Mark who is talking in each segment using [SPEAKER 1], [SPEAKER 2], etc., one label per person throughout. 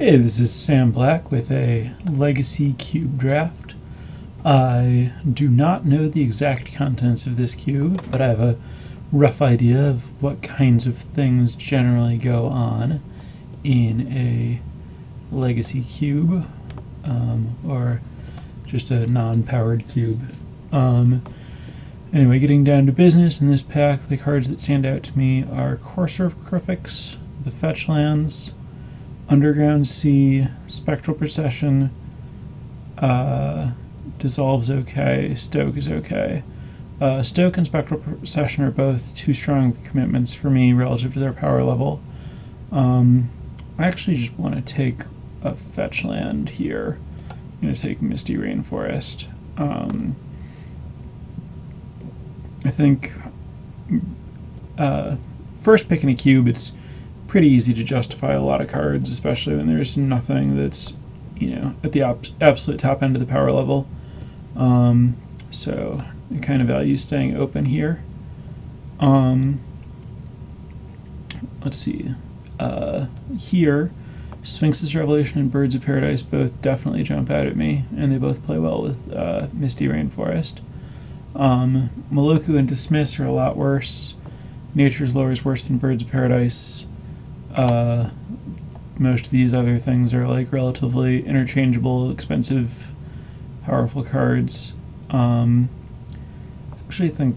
[SPEAKER 1] Hey, this is Sam Black with a Legacy Cube draft. I do not know the exact contents of this cube, but I have a rough idea of what kinds of things generally go on in a Legacy cube, or just a non-powered cube. Anyway, getting down to business in this pack, the cards that stand out to me are Courser of Kruphix, the fetch lands, Underground Sea, Spectral Procession, Dissolve's okay, Stoke is okay. Stoke and Spectral Procession are both too strong commitments for me relative to their power level. I actually just want to take a fetch land here. I'm going to take Misty Rainforest. I think first picking a cube, it's pretty easy to justify a lot of cards, especially when there's nothing that's, at the absolute top end of the power level. So I kind of value staying open here. Let's see. Here, Sphinx's Revelation and Birds of Paradise both definitely jump out at me, and they both play well with Misty Rainforest. Moloku and Dismiss are a lot worse. Nature's Lore is worse than Birds of Paradise. Most of these other things are like relatively interchangeable, expensive, powerful cards. Actually, I think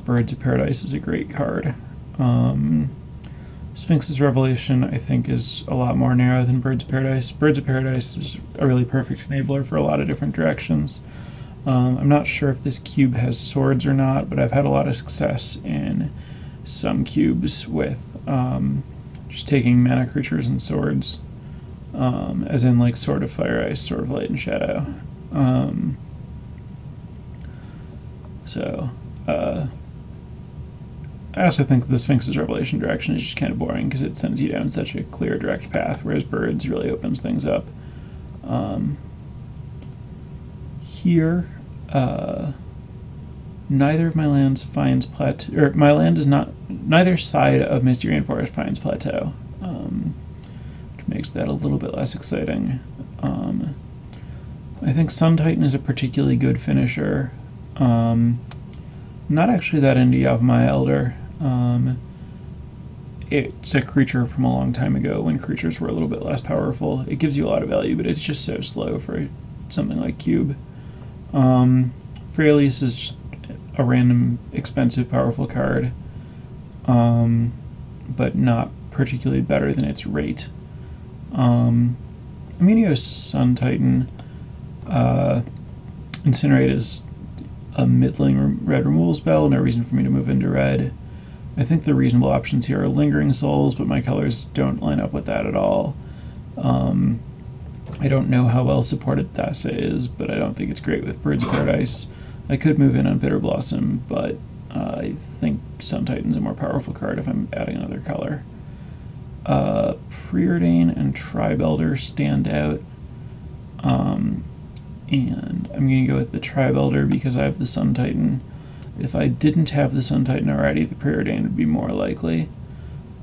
[SPEAKER 1] Birds of Paradise is a great card. Sphinx's Revelation, I think, is a lot more narrow than Birds of Paradise. Birds of Paradise is a really perfect enabler for a lot of different directions. I'm not sure if this cube has swords or not, but I've had a lot of success in some cubes with just taking mana creatures and swords, as in like Sword of Fire, Ice, Sword of Light and Shadow. I also think the Sphinx's Revelation direction is just kind of boring because it sends you down such a clear, direct path, whereas Birds really opens things up. Here, neither of my lands finds plateau, or my land is not, neither side of Misty Rainforest finds plateau, which makes that a little bit less exciting. I think Sun Titan is a particularly good finisher. Not actually that into Yavimaya Elder. It's a creature from a long time ago when creatures were a little bit less powerful. It gives you a lot of value, but it's just so slow for something like Cube. Freyalise is just a random, expensive, powerful card, but not particularly better than its rate. I'm going to go Sun Titan. Incinerate is a middling red removal spell, no reason for me to move into red. I think the reasonable options here are Lingering Souls, but my colors don't line up with that at all. I don't know how well supported Thassa is, but I don't think it's great with Birds of Paradise. I could move in on Bitter Blossom, but I think Sun Titan's a more powerful card if I'm adding another color. Preordain and Tribe Elder stand out. And I'm going to go with the Tribe Elder because I have the Sun Titan. If I didn't have the Sun Titan already, the Preordain would be more likely.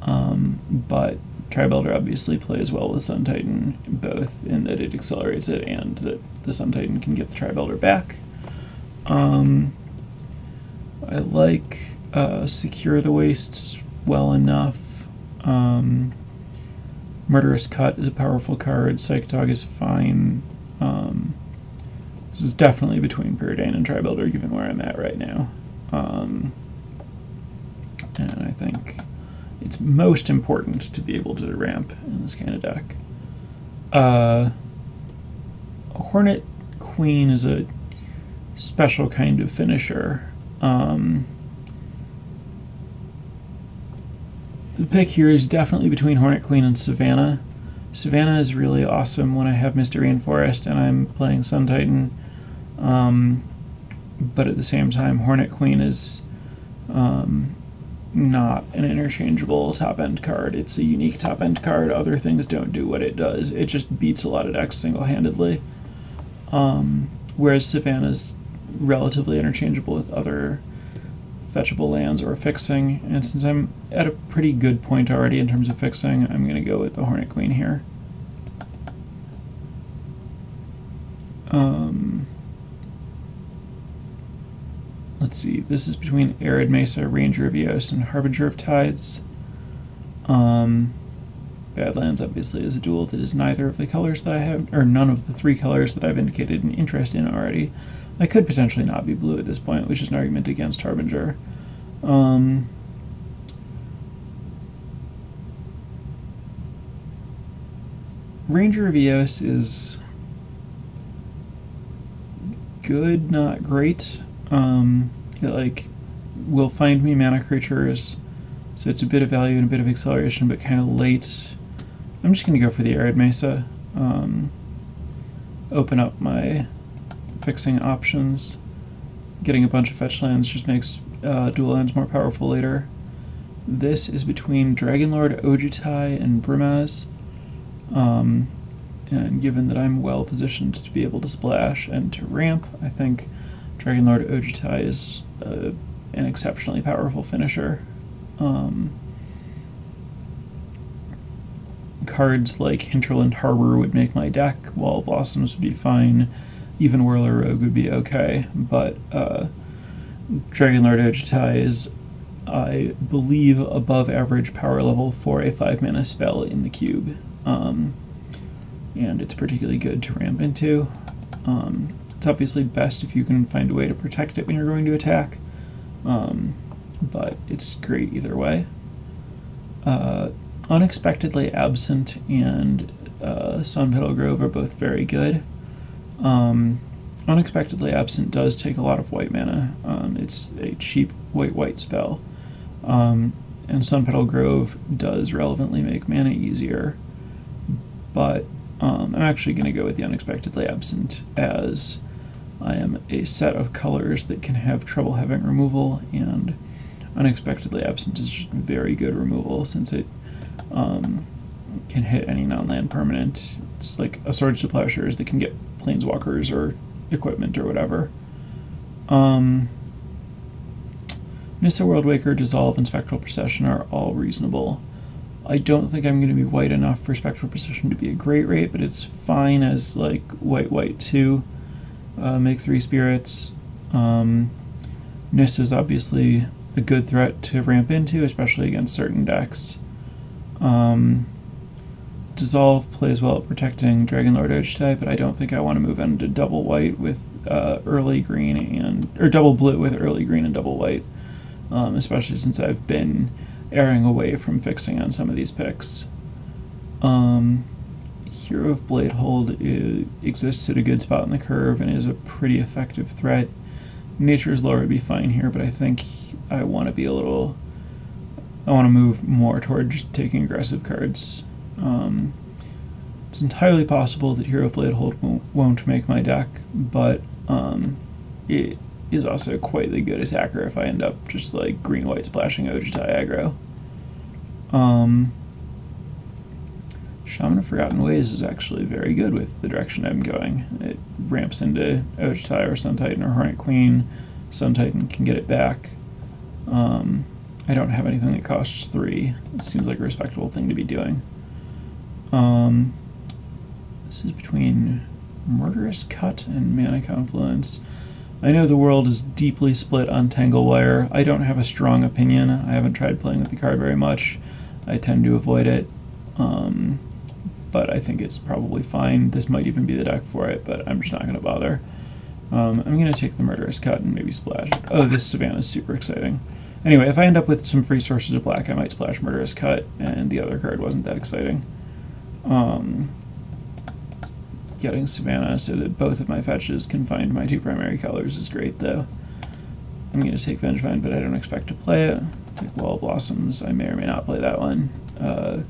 [SPEAKER 1] But Tribe Elder obviously plays well with Sun Titan, both in that it accelerates it and that the Sun Titan can get the Tribe Elder back. I like Secure the Wastes well enough. Murderous Cut is a powerful card. Psych Dog is fine. This is definitely between Preordain and Tribe Elder, given where I'm at right now. And I think it's most important to be able to ramp in this kind of deck. Hornet Queen is a special kind of finisher. The pick here is definitely between Hornet Queen and Savannah. Savannah is really awesome when I have Misty Rainforest and I'm playing Sun Titan. But at the same time, Hornet Queen is not an interchangeable top-end card. It's a unique top-end card. Other things don't do what it does. It just beats a lot of decks single-handedly. Whereas Savannah's relatively interchangeable with other fetchable lands or fixing, and since I'm at a pretty good point already in terms of fixing, I'm going to go with the Hornet Queen here. Let's see, this is between Arid Mesa, Ranger of Eos, and Harbinger of Tides. Badlands obviously is a duel that is neither of the colors that I have, or none of the three colors that I've indicated an interest in already. I could potentially not be blue at this point, which is an argument against Harbinger. Ranger of Eos is good, not great. It like will find me mana creatures, so it's a bit of value and a bit of acceleration, but kind of late. I'm just going to go for the Arid Mesa. Open up my fixing options. Getting a bunch of fetch lands just makes dual lands more powerful later. This is between Dragonlord Ojutai and Brimaz. And given that I'm well positioned to be able to splash and to ramp, I think Dragonlord Ojutai is an exceptionally powerful finisher. Cards like Hinterland Harbor would make my deck, Wall of Blossoms would be fine, even Whirler Rogue would be okay, but Dragonlord Ojutai is, I believe, above average power level for a 5-mana spell in the cube. And it's particularly good to ramp into. It's obviously best if you can find a way to protect it when you're going to attack, but it's great either way. Unexpectedly Absent and Sunpetal Grove are both very good. Unexpectedly Absent does take a lot of white mana. It's a cheap white spell. And Sunpetal Grove does relevantly make mana easier, but I'm actually going to go with the Unexpectedly Absent, as I am a set of colors that can have trouble having removal, and Unexpectedly Absent is just very good removal since it can hit any non-land permanent. It's like a Swords to Plowshares that can get planeswalkers or equipment or whatever. Nissa Worldwaker, Dissolve, and Spectral Procession are all reasonable. I don't think I'm going to be white enough for Spectral Procession to be a great rate, but it's fine as like white 2. Make 3 spirits. Nissa is obviously a good threat to ramp into, especially against certain decks. Dissolve plays well at protecting Dragonlord Ojutai, but I don't think I want to move into double white with early green or double blue with early green and double white, especially since I've been erring away from fixing on some of these picks. Hero of Bladehold exists at a good spot in the curve and is a pretty effective threat. Nature's Lore would be fine here, but I think I want to move more toward just taking aggressive cards. It's entirely possible that Hero of Bladehold won't make my deck, but it is also quite the good attacker if I end up just like green-white splashing Ojutai aggro. Shaman of Forgotten Ways is actually very good with the direction I'm going. It ramps into Ojutai or Sun Titan or Hornet Queen. Sun Titan can get it back. I don't have anything that costs 3. It seems like a respectable thing to be doing. This is between Murderous Cut and Mana Confluence. I know the world is deeply split on Tanglewire. I don't have a strong opinion. I haven't tried playing with the card very much. I tend to avoid it. But I think it's probably fine. This might even be the deck for it, but I'm just not going to bother. I'm going to take the Murderous Cut and maybe splash. Oh, this Savannah is super exciting. Anyway, if I end up with some free sources of black, I might splash Murderous Cut, and the other card wasn't that exciting. Getting Savannah so that both of my fetches can find my 2 primary colors is great, though. I'm going to take Vengevine, but I don't expect to play it. Take Wall of Blossoms. I may or may not play that one. I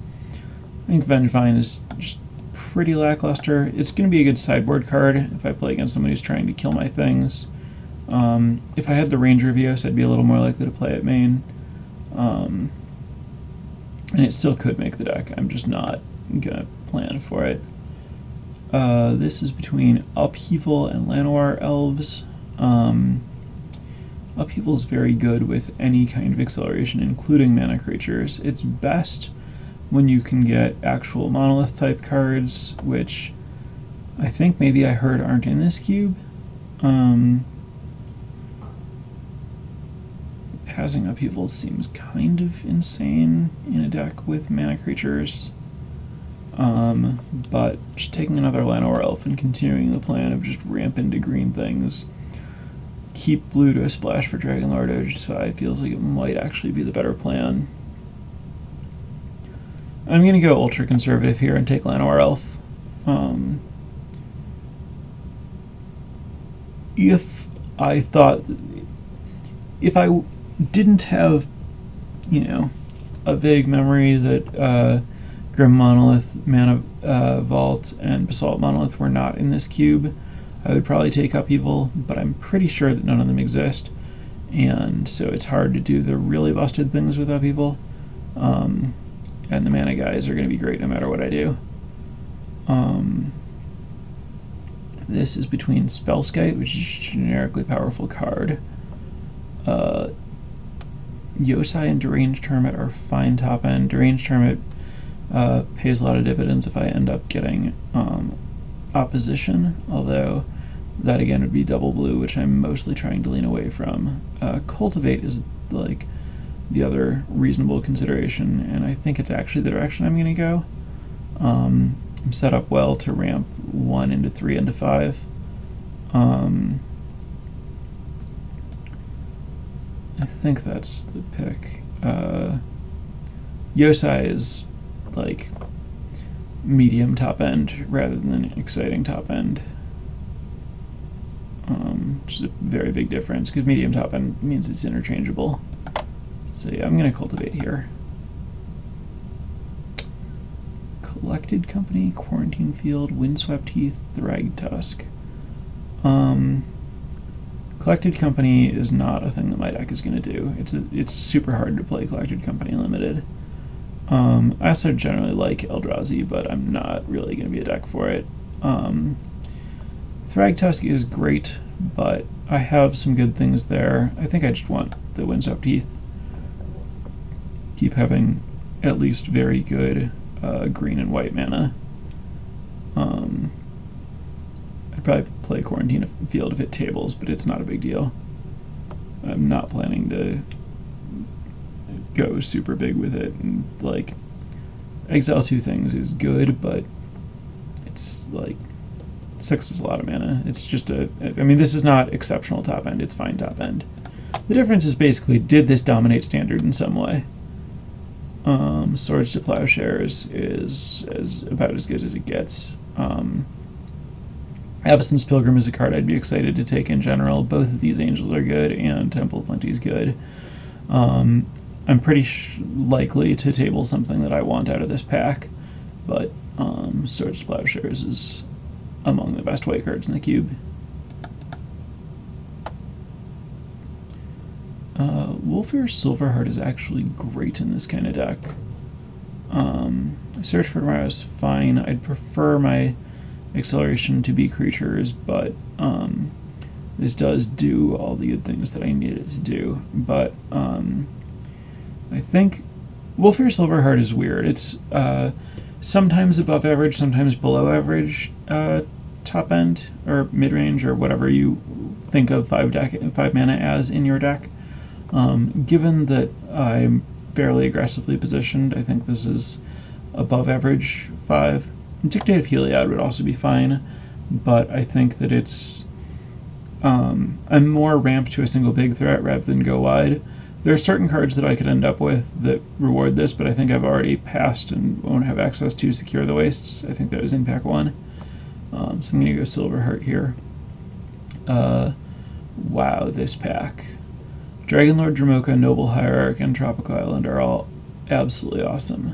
[SPEAKER 1] think Vengevine is just pretty lackluster. It's going to be a good sideboard card if I play against someone who's trying to kill my things. If I had the Ranger of Eos, I'd be a little more likely to play it main. And it still could make the deck. I'm just not going to plan for it. This is between Upheaval and Llanowar Elves. Upheaval is very good with any kind of acceleration, including mana creatures. It's best when you can get actual monolith type cards, which I think maybe I heard aren't in this cube. Passing Upheaval seems kind of insane in a deck with mana creatures. But just taking another Llanowar Elf and continuing the plan of just ramp into green things, keep blue to a splash for Dragonlord Ojtai feels like it might actually be the better plan. I'm going to go ultra conservative here and take Llanowar Elf. If I didn't have, a vague memory that Grim Monolith, Mana Vault, and Basalt Monolith were not in this cube, I would probably take Upheaval, but I'm pretty sure that none of them exist, and so it's hard to do the really busted things with Upheaval. And the mana guys are going to be great no matter what I do. This is between Spellskite, which is a generically powerful card. Yosai and Deranged Hermit are fine top end. Deranged Hermit pays a lot of dividends if I end up getting opposition, although that again would be double blue, which I'm mostly trying to lean away from. Cultivate is like the other reasonable consideration, and I think it's actually the direction I'm going to go. I'm set up well to ramp 1 into 3 into 5. I think that's the pick. Yosai is like medium top end rather than exciting top end, which is a very big difference because medium top end means it's interchangeable. So yeah, I'm going to cultivate here. Collected Company, Quarantine Field, Windswept Heath, Thragtusk. Collected Company is not a thing that my deck is going to do. It's super hard to play Collected Company Limited. I also generally like Eldrazi, but I'm not really going to be a deck for it. Thragtusk is great, but I have some good things there. I think I just want the Windswept Heath. Keep having at least very good green and white mana. I'd probably play Quarantine Field if it tables, but it's not a big deal. I'm not planning to go super big with it, and like Exile 2 things is good, but it's like 6 is a lot of mana. It's just this is not exceptional top end, it's fine top end. The difference is basically, did this dominate standard in some way? Swords to Plowshares is about as good as it gets. Avacyn's Pilgrim is a card I'd be excited to take in general. Both of these Angels are good, and Temple of Plenty is good. I'm pretty likely to table something that I want out of this pack, but Swords to Plowshares is among the best white cards in the cube. Wolfir Silverheart is actually great in this kind of deck. Search for Tomorrow is fine. I'd prefer my acceleration to be creatures, but this does do all the good things that I need it to do. But I think Wolfir Silverheart is weird. It's sometimes above average, sometimes below average top end, or mid-range, or whatever you think of 5 mana as in your deck. Given that I'm fairly aggressively positioned, I think this is above average 5. Dictative Heliod would also be fine, but I think that it's I'm more ramped to a single big threat rather than go wide. There are certain cards that I could end up with that reward this, but I think I've already passed and won't have access to Secure the Wastes. I think that was in pack 1. So I'm going to go Silverheart here. Wow, this pack. Dragonlord, Dromoka, Noble Hierarch, and Tropical Island are all absolutely awesome.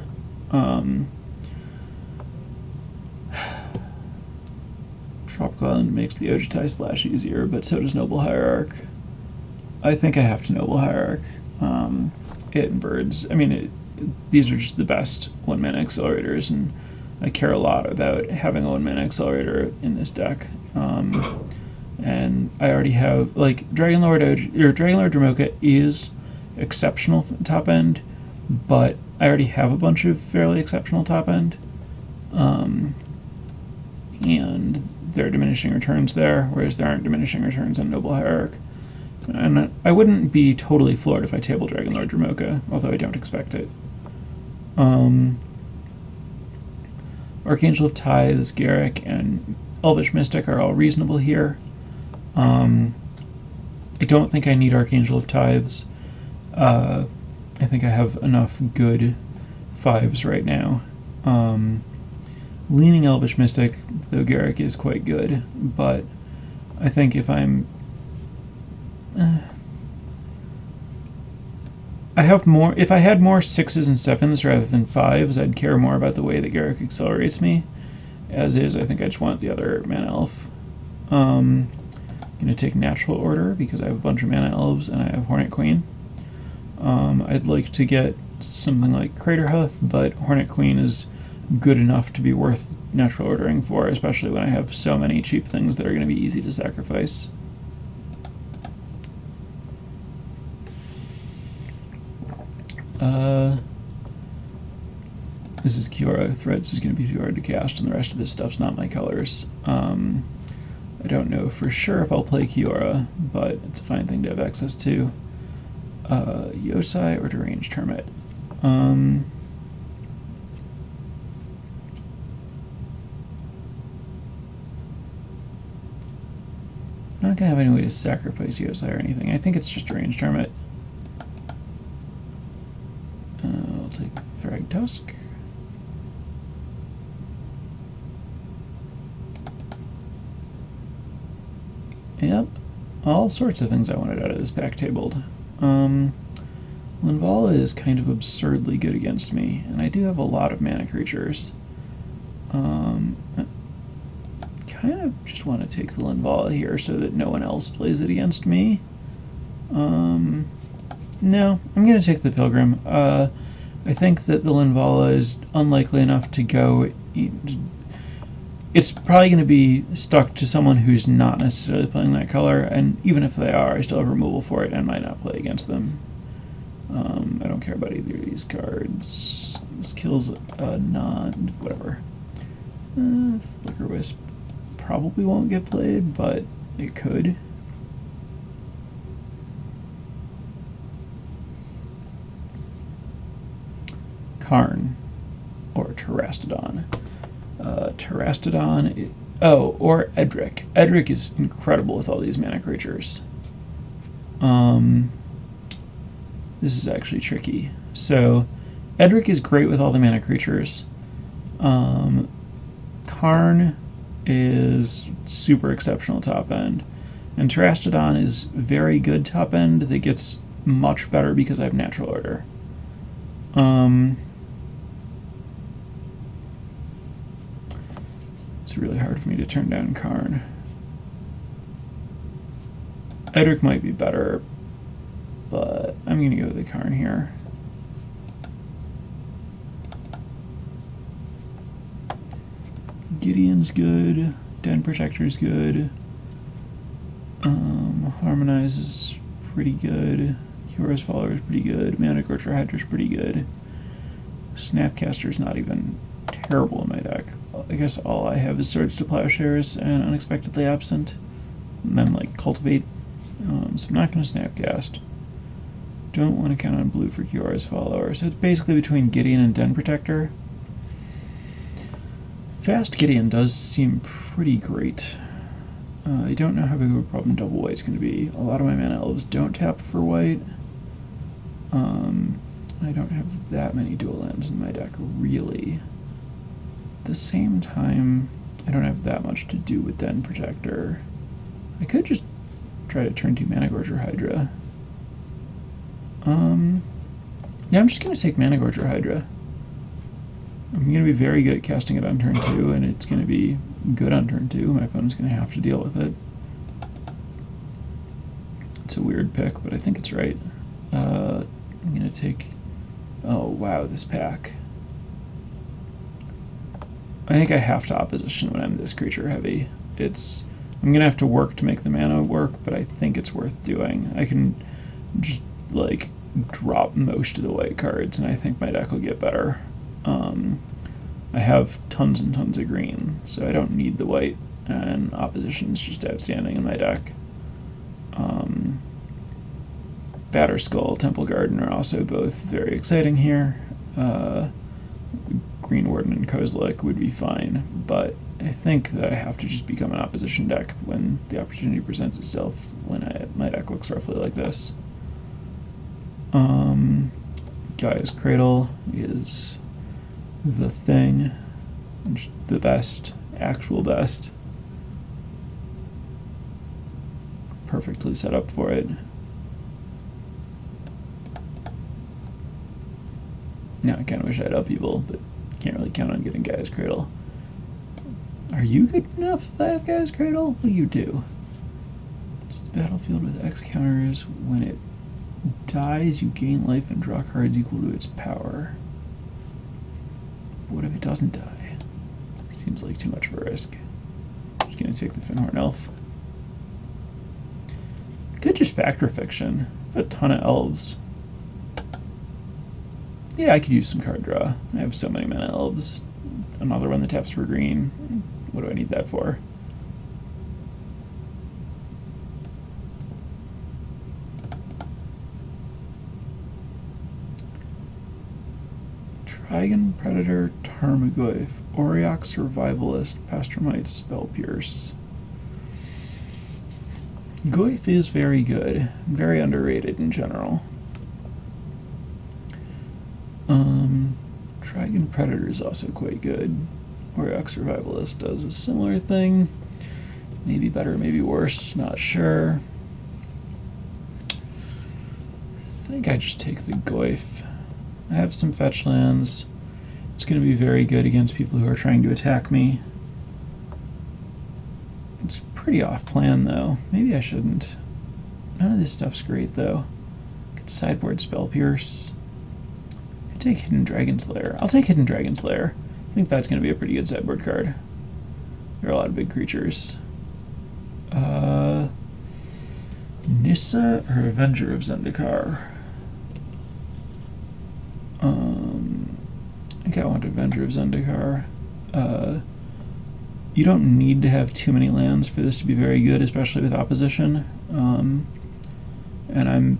[SPEAKER 1] Tropical Island makes the Ojtai splash easier, but so does Noble Hierarch. I think I have to Noble Hierarch. It and Birds. I mean, these are just the best 1-mana accelerators, and I care a lot about having a 1-mana accelerator in this deck. And I already have, like, Dragonlord Dromoka is exceptional top end, but I already have a bunch of fairly exceptional top end. And there are diminishing returns there, whereas there aren't diminishing returns on Noble Hierarch. And I wouldn't be totally floored if I table Dragonlord Dromoka, although I don't expect it. Archangel of Tithes, Garruk, and Elvish Mystic are all reasonable here. I don't think I need Archangel of Tithes. I think I have enough good 5s right now. Leaning Elvish Mystic, though Garruk is quite good, but I think if I'm... if I had more 6s and 7s rather than 5s, I'd care more about the way that Garruk accelerates me. As is, I think I just want the other Mana Elf. I'm going to take Natural Order because I have a bunch of Mana Elves and I have Hornet Queen. I'd like to get something like Craterhoof, but Hornet Queen is good enough to be worth Natural Ordering for, especially when I have so many cheap things that are going to be easy to sacrifice. This is Kiora. Threads is going to be too hard to cast, and the rest of this stuff's not my colors. I don't know for sure if I'll play Kiora, but it's a fine thing to have access to. Yosai or Deranged Hermit? I'm not going to have any way to sacrifice Yosai or anything. I think it's just Deranged Hermit. I'll take Thragtusk. Yep, all sorts of things I wanted out of this pack tabled. Linvala is kind of absurdly good against me, and I do have a lot of mana creatures. I kind of just want to take the Linvala here so that no one else plays it against me. No, I'm going to take the Pilgrim. I think that the Linvala is unlikely enough to go... It's probably going to be stuck to someone who's not necessarily playing that color, and even if they are, I still have removal for it and might not play against them. I don't care about either of these cards. This kills whatever. Flicker Wisp probably won't get played, but it could. Karn or Terastodon. Terastodon, or Edric. Edric is incredible with all these mana creatures. This is actually tricky. So, Edric is great with all the mana creatures. Karn is super exceptional top end. And Terastodon is very good top end that gets much better because I have Natural Order. It's really hard for me to turn down Karn. Edric might be better, but I'm going to go with the Karn here. Gideon's good. Den Protector's good. Harmonize is pretty good. Kiora's Follower is pretty good. Manticore Hydra's pretty good. Snapcaster's not even terrible in my deck. I guess all I have is Swords to Plowshares and Unexpectedly Absent. And then, like, Cultivate. So I'm not going to Snapcast. Don't want to count on blue for Kiora's Follower. So it's basically between Gideon and Den Protector. Fast Gideon does seem pretty great. I don't know how big of a problem double white's going to be. A lot of my mana elves don't tap for white. I don't have that many dual lands in my deck, really. At the same time, I don't have that much to do with Den Protector. I could just try to turn 2 Managorger Hydra. Yeah, I'm just going to take Managorger Hydra. I'm going to be very good at casting it on turn 2, and it's going to be good on turn 2. My opponent's going to have to deal with it. It's a weird pick, but I think it's right. I'm going to take... Oh, wow, this pack. I think I have to opposition when I'm this creature heavy. I'm going to have to work to make the mana work, but I think it's worth doing. I can just, like, drop most of the white cards, and I think my deck will get better. I have tons and tons of green, so I don't need the white and opposition is just outstanding in my deck. Batterskull, Temple Garden are also both very exciting here. Green Warden and Kozilek would be fine, but I think that I have to just become an opposition deck when the opportunity presents itself, when my deck looks roughly like this. Gaia's Cradle is the thing, the best, actual best. Perfectly set up for it. Now I kind of wish I had upheaval, but can't really count on getting Gaia's Cradle. Are you good enough if I have Gaia's Cradle? What do you do? It's the battlefield with X counters. When it dies, you gain life and draw cards equal to its power. But what if it doesn't die? Seems like too much of a risk. I'm just gonna take the Fyndhorn Elf. Could just Fact or Fiction. I have a ton of elves. Yeah, I could use some card draw. I have so many mana elves. Another one that taps for green. What do I need that for? Trigon, Predator, Tarmogoyf, Auriok, Survivalist, Pastromite, Spellpierce. Goyf is very good, very underrated in general. Trigon Predator is also quite good. Auriok Survivalist does a similar thing. Maybe better, maybe worse, not sure. I think I just take the Goyf. I have some fetch lands. It's going to be very good against people who are trying to attack me. It's pretty off plan though. Maybe I shouldn't. None of this stuff's great though. Could sideboard Spellpierce. Could take Hidden Dragonslayer. I'll take Hidden Dragonslayer. I think that's going to be a pretty good sideboard card. There are a lot of big creatures. Nissa or Avenger of Zendikar? I think I want Avenger of Zendikar. You don't need to have too many lands for this to be very good, especially with opposition. And I'm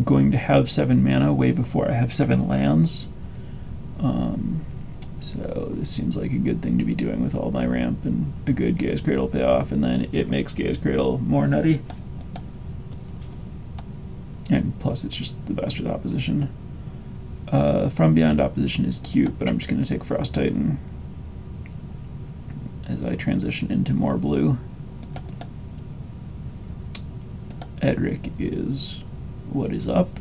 [SPEAKER 1] going to have 7 mana way before I have 7 lands. So this seems like a good thing to be doing with all my ramp and a good Gaia's Cradle payoff, and then it makes Gaia's Cradle more nutty. And plus it's just the best with opposition. From Beyond opposition is cute, but I'm just going to take Frost Titan as I transition into more blue. Edric is what is up.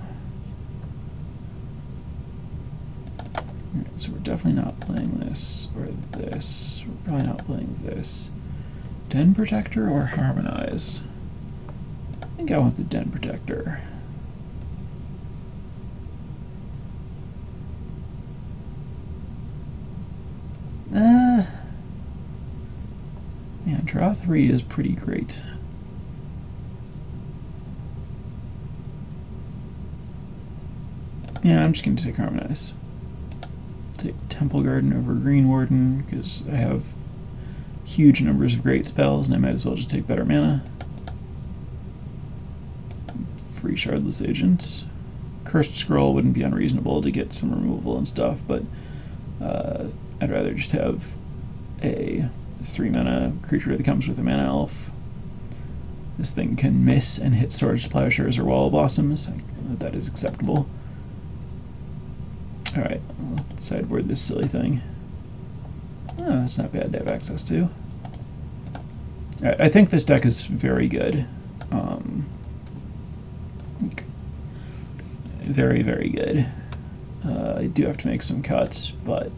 [SPEAKER 1] Alright, so we're definitely not playing this or this. We're probably not playing this. Den Protector or Harmonize? I think I want the Den Protector. Yeah, draw 3 is pretty great. Yeah, I'm just going to take Harmonize. Take Temple Garden over Green Warden, because I have huge numbers of great spells, and I might as well just take better mana. Free Shardless Agent. Cursed Scroll wouldn't be unreasonable to get some removal and stuff, but I'd rather just have a 3 mana creature that comes with a mana elf. This thing can miss and hit Swords, Plowshares, or Wall of Blossoms. That is acceptable. Alright, let's sideboard this silly thing. Oh, that's not bad to have access to. Alright, I think this deck is very good. Very, very good. I do have to make some cuts, but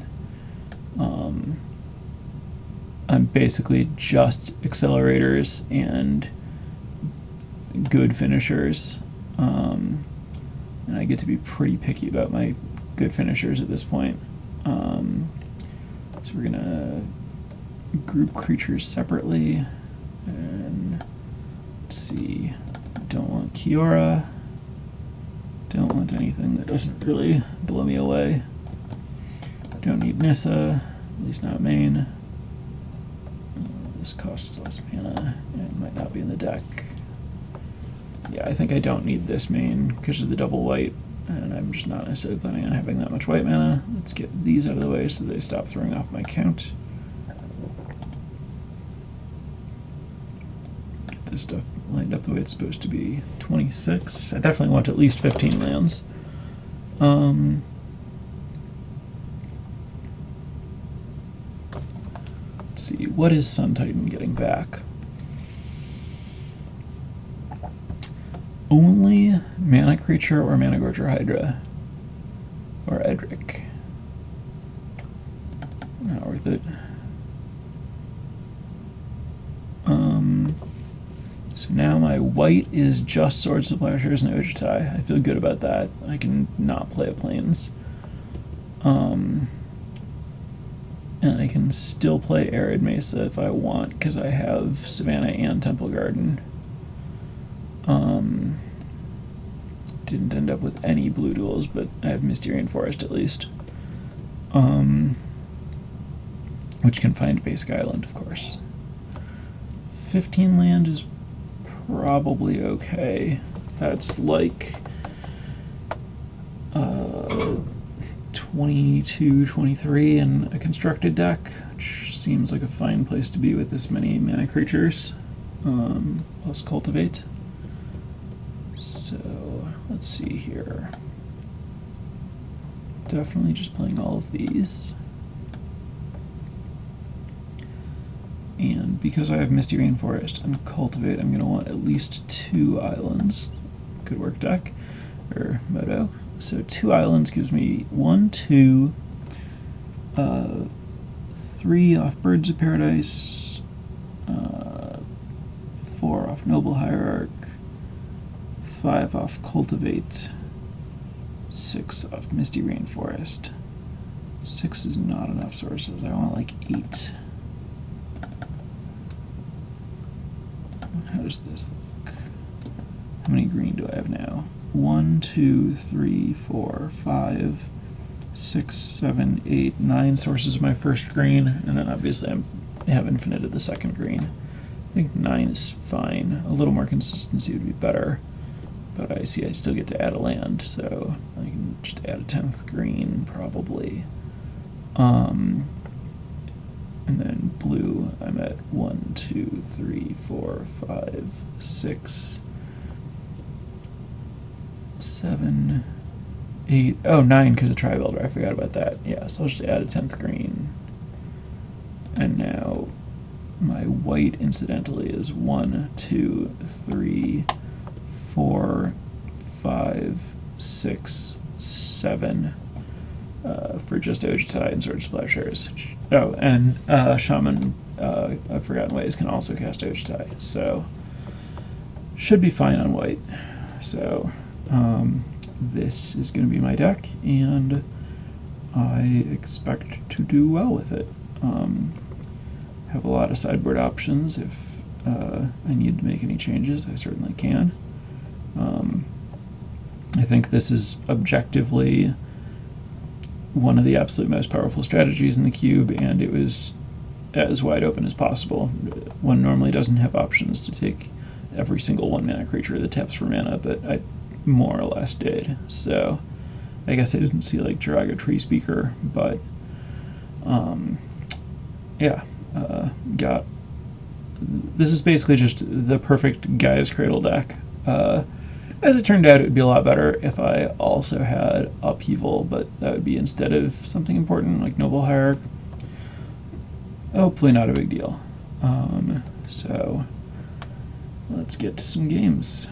[SPEAKER 1] I'm basically just accelerators and good finishers. And I get to be pretty picky about my good finishers at this point. So we're gonna group creatures separately, and let's see. Don't want Kiora. Don't want anything that doesn't really blow me away. Don't need Nissa, at least not main. this costs less mana and might not be in the deck. Yeah, I think I don't need this main because of the double white, and I'm just not necessarily planning on having that much white mana. Let's get these out of the way so they stop throwing off my count. Get this stuff lined up the way it's supposed to be. 26. I definitely want at least 15 lands. Let's see, what is Sun Titan getting back? Only Mana Creature or Mana Gorger Hydra. Or Edric. Not worth it. So now my white is just Swords to Plowshares and Ojutai. I feel good about that. I can not play a Plains. And I can still play Arid Mesa if I want, because I have Savannah and Temple Garden. Didn't end up with any blue duels, but I have Mysterian Forest at least. Which can find Basic Island, of course. 15 land is probably okay. That's like 22, 23 in a constructed deck, which seems like a fine place to be with this many mana creatures, plus Cultivate. So let's see here. Definitely just playing all of these. And because I have Misty Rainforest and Cultivate, I'm going to want at least 2 islands. Good work, deck, or Moto. So 2 islands gives me 1, 2, 3 off Birds of Paradise, 4 off Noble Hierarch, 5 off Cultivate, 6 off Misty Rainforest. 6 is not enough sources. I want like 8. How does this look? How many green do I have now? 1, 2, 3, 4, 5, 6, 7, 8, 9 sources of my first green, and then obviously I have infinite of the second green. I think 9 is fine. A little more consistency would be better, but I see I still get to add a land, so I can just add a 10th green probably. And then blue, I'm at 1, 2, 3, 4, 5, 6, 7, 8, oh, 9 because of Tri-Builder, I forgot about that. Yeah, so I'll just add a 10th green. And now my white, incidentally, is 1, 2, 3, 4, 5, 6, 7 for just Ojutai and Swords to Plowshares. Oh, and Shaman of Forgotten Ways can also cast Ojutai, so should be fine on white. So this is going to be my deck, and I expect to do well with it. Have a lot of sideboard options. If I need to make any changes, I certainly can. I think this is objectively one of the absolute most powerful strategies in the cube, and it was as wide open as possible. One normally doesn't have options to take every single 1-mana creature that taps for mana, but I more or less did. So I guess I didn't see like Jiraga Tree Speaker, but yeah, got this is basically just the perfect Gaia's Cradle deck. As it turned out, it would be a lot better if I also had Upheaval, but that would be instead of something important like Noble Hierarch. Hopefully not a big deal. So let's get to some games.